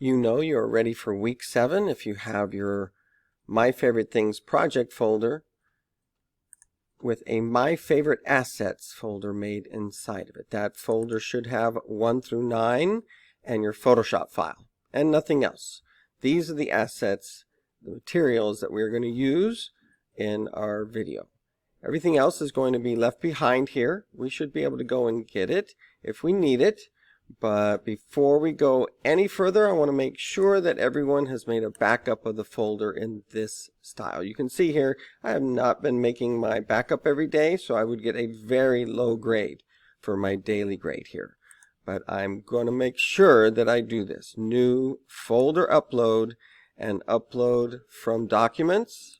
You know you're ready for week 7 if you have your My Favorite Things project folder with a My Favorite Assets folder made inside of it. That folder should have 1 through 9 and your Photoshop file and nothing else. These are the assets, the materials that we're going to use in our video. Everything else is going to be left behind here. We should be able to go and get it if we need it. But before we go any further, I want to make sure that everyone has made a backup of the folder in this style. You can see here, I have not been making my backup every day, so I would get a very low grade for my daily grade here. But I'm going to make sure that I do this. New folder upload and upload from documents,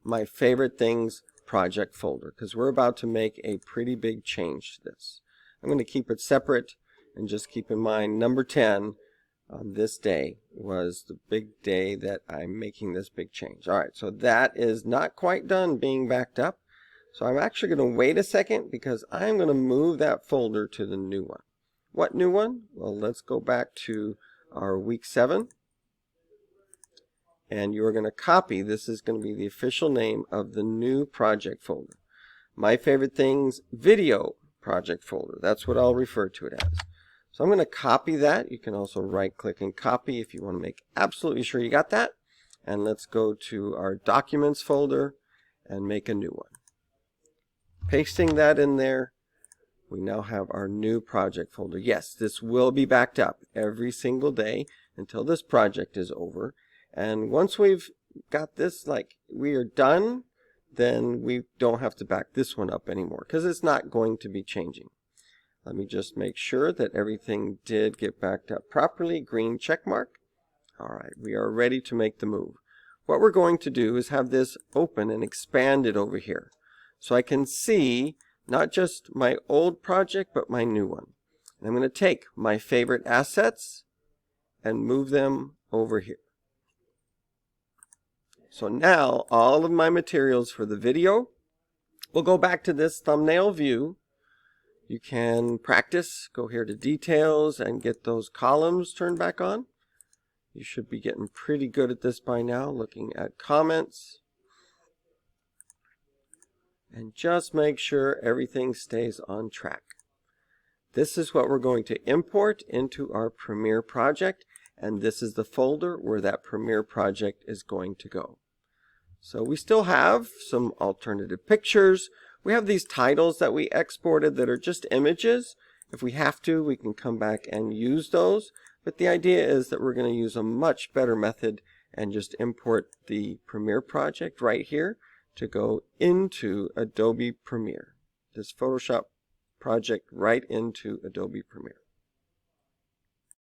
My Favorite Things project folder, because we're about to make a pretty big change to this. I'm going to keep it separate. And just keep in mind, number 10 on this day was the big day that I'm making this big change. All right, so that is not quite done being backed up. So I'm actually going to wait a second because I'm going to move that folder to the new one. What new one? Well, let's go back to our week 7. And you're going to copy, this is going to be the official name of the new project folder. My Favorite Things Video Project Folder. That's what I'll refer to it as. So I'm going to copy that. You can also right click and copy if you want to make absolutely sure you got that. And let's go to our documents folder and make a new one. Pasting that in there, we now have our new project folder. Yes, this will be backed up every single day until this project is over. And once we've got this, like we are done, then we don't have to back this one up anymore because it's not going to be changing. Let me just make sure that everything did get backed up properly. Green check mark. All right, we are ready to make the move. What we're going to do is have this open and expanded over here. So I can see not just my old project, but my new one. And I'm going to take my favorite assets and move them over here. So now all of my materials for the video will go back to this thumbnail view. You can practice, go here to details and get those columns turned back on. You should be getting pretty good at this by now, looking at comments. And just make sure everything stays on track. This is what we're going to import into our Premiere project, and this is the folder where that Premiere project is going to go. So we still have some alternative pictures. We have these titles that we exported that are just images. If we have to, we can come back and use those. But the idea is that we're going to use a much better method and just import the Premiere project right here to go into Adobe Premiere. This Photoshop project right into Adobe Premiere.